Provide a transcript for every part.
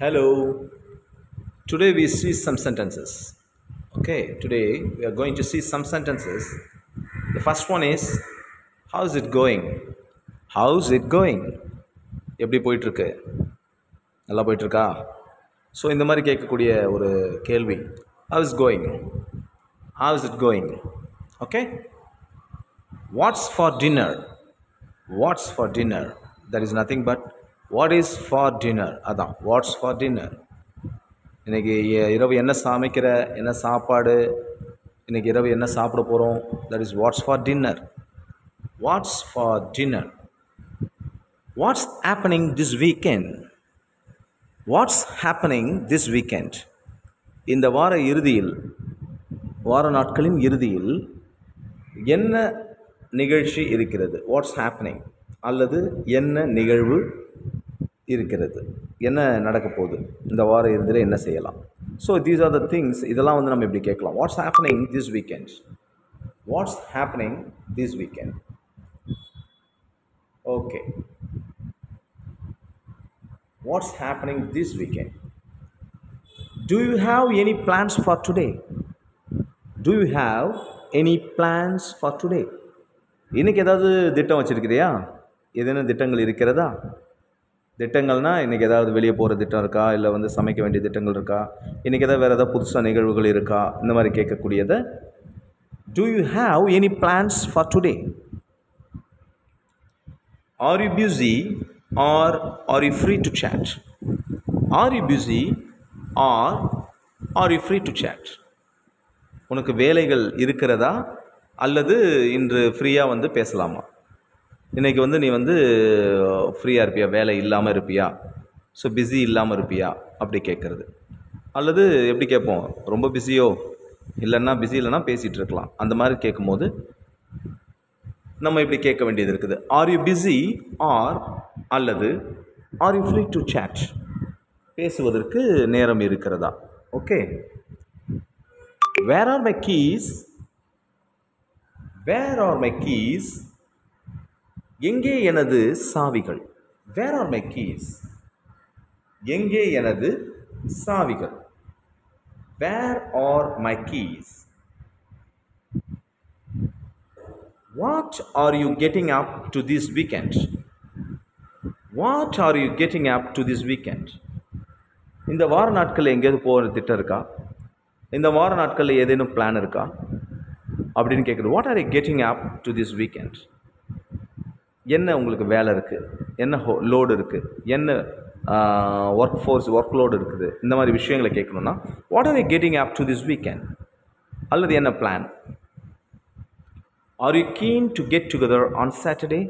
Hello. Today we see some sentences. Okay, today we are going to see some sentences. The first one is how's it going? How's it going? எப்படி போயிட்டு இருக்கு? நல்லா போயிட்டு இருக்கா? So இந்த மாதிரி கேட்கக்கூடிய ஒரு கேள்வி. How's going? How's it going? Okay? What's for dinner? What's for dinner? That is nothing but what is for dinner? அதான் what's for dinner? இன்றைக்கி இரவு என்ன சமைக்கிற, என்ன சாப்பாடு, இன்றைக்கி இரவு என்ன சாப்பிட போகிறோம்? That is what's for dinner. What's for dinner. What's happening this weekend. What's happening this weekend. இந்த வார நாட்களின் இறுதியில் என்ன நிகழ்ச்சி இருக்கிறது? வாட்ஸ் ஹேப்பனிங் அல்லது என்ன நிகழ்வு இருக்கிறது, என்ன நடக்க போகுது, இந்த வார இறுதியில் என்ன செய்யலாம். So these are the things. இதெல்லாம் வந்து நம்ம இப்படி கேட்கலாம். Watts happening this weekend. What's happening this weekend. Okay, watts happening this weekend. Do you have any plans for today? Do you have any plans for today? இன்றைக்கி ஏதாவது திட்டம் வச்சுருக்கிறியா? ஏதேனும் திட்டங்கள் இருக்கிறதா? திட்டங்கள்னால் இன்றைக்கி ஏதாவது வெளியே போகிற திட்டம் இருக்கா, இல்லை வந்து சமைக்க வேண்டிய திட்டங்கள் இருக்கா, இன்றைக்கி ஏதாவது வேறு ஏதாவது புதுசாக நிகழ்வுகள் இருக்கா, இந்த மாதிரி கேட்கக்கூடியதை do you have any plans for today? Are you busy or are you free to chat? Are you busy or are you free to chat? உனக்கு வேலைகள் இருக்கிறதா அல்லது இன்று ஃப்ரீயாக வந்து பேசலாமா? இன்றைக்கி வந்து நீ வந்து ஃப்ரீயாக இருப்பியா, வேலை இல்லாமல் இருப்பியா, ஸோ பிஸி இல்லாமல் இருப்பியா அப்படி கேட்குறது. அல்லது எப்படி கேட்போம், ரொம்ப பிஸியோ, இல்லைன்னா பிஸி இல்லைன்னா பேசிகிட்டு இருக்கலாம். அந்த மாதிரி கேட்கும்போது நம்ம இப்படி கேட்க வேண்டியது இருக்குது. ஆர் யூ பிஸி ஆர் அல்லது are you free to chat. பேசுவதற்கு நேரம் இருக்கிறதா? Okay. Where are my keys. Where are my keys. எங்கே எனது சாவிகள். Where are my keys. எங்கே எனது சாவிகள். Where are my keys. What are you getting up to this weekend. What are you getting up to this weekend. இந்த வார நாட்களில் எங்கேயாவது போகிற திட்டம் இருக்கா? இந்த வார நாட்களில் ஏதேனும் பிளான் இருக்கா அப்படின்னு கேட்குறது. What are you getting up to this weekend. என்ன உங்களுக்கு வேலை இருக்குது, என்ன லோடு இருக்குது, என்ன ஒர்க் லோடு இருக்குது, இந்த மாதிரி விஷயங்களை கேட்கணுன்னா what are you getting up to this weekend அல்லது என்ன plan. Are you keen to get together on Saturday.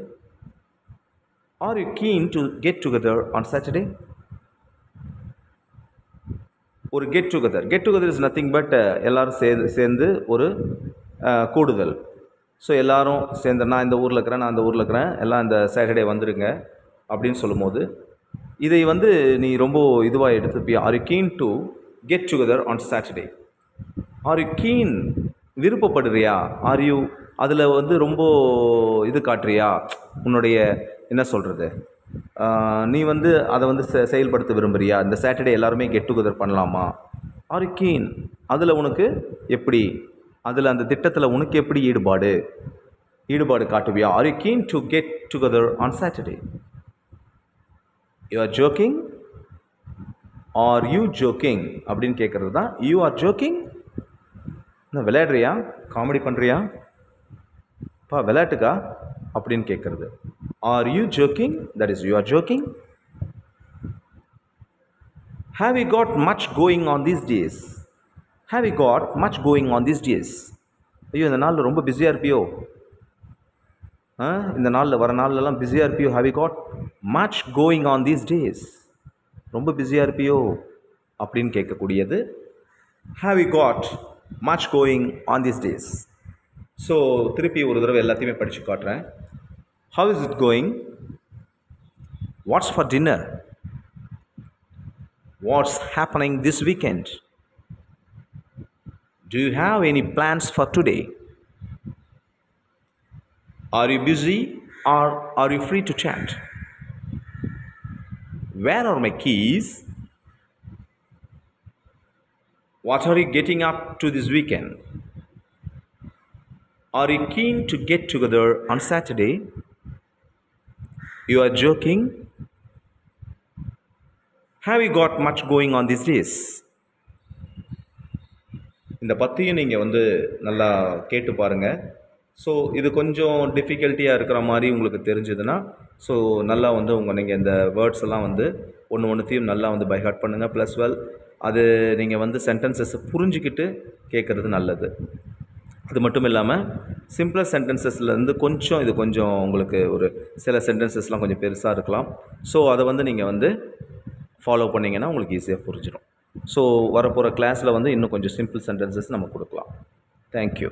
Are you keen to get together on Saturday. ஒரு get together is nothing but எல்லோரும் சேர்ந்து ஒரு கூடுதல். ஸோ எல்லோரும் சேர்ந்து நான் இந்த ஊரில் இருக்கிறேன், நான் அந்த ஊரில் இருக்கிறேன், எல்லாம் இந்த சாட்டர்டே வந்துடுங்க அப்படின்னு சொல்லும்போது இதை வந்து நீ ரொம்ப இதுவாக எடுத்துப்பியா. Are you keen to get together on Saturday. Are you keen விருப்பப்படுறியா. ஆர் யூ அதில் வந்து ரொம்ப இது காட்டுறியா, உன்னுடைய என்ன சொல்கிறது, நீ வந்து அதை வந்து செயல்படுத்த விரும்புகிறியா. இந்த சாட்டர்டே எல்லாருமே கெட் டுகெதர் பண்ணலாமா. Are you keen. அதில் உனக்கு எப்படி, அதில் அந்த திட்டத்தில் உனக்கு எப்படி ஈடுபாடு காட்டுவியா. Are you keen to get together on Saturday. You are joking. Are you joking அப்படின்னு கேட்குறது தான் யூ ஆர் ஜோக்கிங். என்ன விளையாடுறியா, காமெடி பண்ணுறியா, விளையாட்டுக்கா அப்படின்னு கேட்குறது. Are you joking, that is you are joking. Have you got much going on these days. Have you got much going on these days? ஐயோ இந்த நாளில் ரொம்ப பிஸியாக இருப்பியோ, இந்த நாளில் வர நாள்லலாம் பிஸியாக இருப்பியோ. Have you got much going on these days? ரொம்ப பிஸியாக இருப்பியோ அப்படின்னு கேட்கக்கூடியது Have you got much going on these days? So திருப்பி ஒரு தடவை எல்லாத்தையுமே படித்து காட்டுறேன். How is it going? What's for dinner? What's happening this weekend? Do you have any plans for today? Are you busy or are you free to chat? Where are my keys? What are you getting up to this weekend? Are you keen to get together on Saturday? You are joking? Have you got much going on these days? இந்த பத்தியும் நீங்கள் வந்து நல்லா கேட்டு பாருங்கள். So இது கொஞ்சம் டிஃபிகல்ட்டியாக இருக்கிற மாதிரி உங்களுக்கு தெரிஞ்சதுன்னா ஸோ நல்லா வந்து நீங்கள் இந்த வேர்ட்ஸ் எல்லாம் வந்து ஒன்றுத்தையும் நல்லா வந்து பை ஹார்ட் பண்ணுங்கள். ப்ளஸ் அது நீங்கள் வந்து சென்டென்சஸ் புரிஞ்சுக்கிட்டு கேட்குறது நல்லது. அது மட்டும் இல்லாமல் சிம்பிளர் சென்டென்சஸ்லேருந்து இது கொஞ்சம் உங்களுக்கு ஒரு சில சென்டென்சஸ்லாம் கொஞ்சம் பெருசாக இருக்கலாம். ஸோ அதை வந்து நீங்கள் வந்து ஃபாலோ பண்ணிங்கன்னா உங்களுக்கு ஈஸியாக புரிஞ்சிடும். ஸோ வரப்போகிற கிளாஸில் வந்து இன்னும் கொஞ்சம் சிம்பிள் சென்டென்சஸ் நம்ம கொடுக்கலாம். தேங்க்யூ.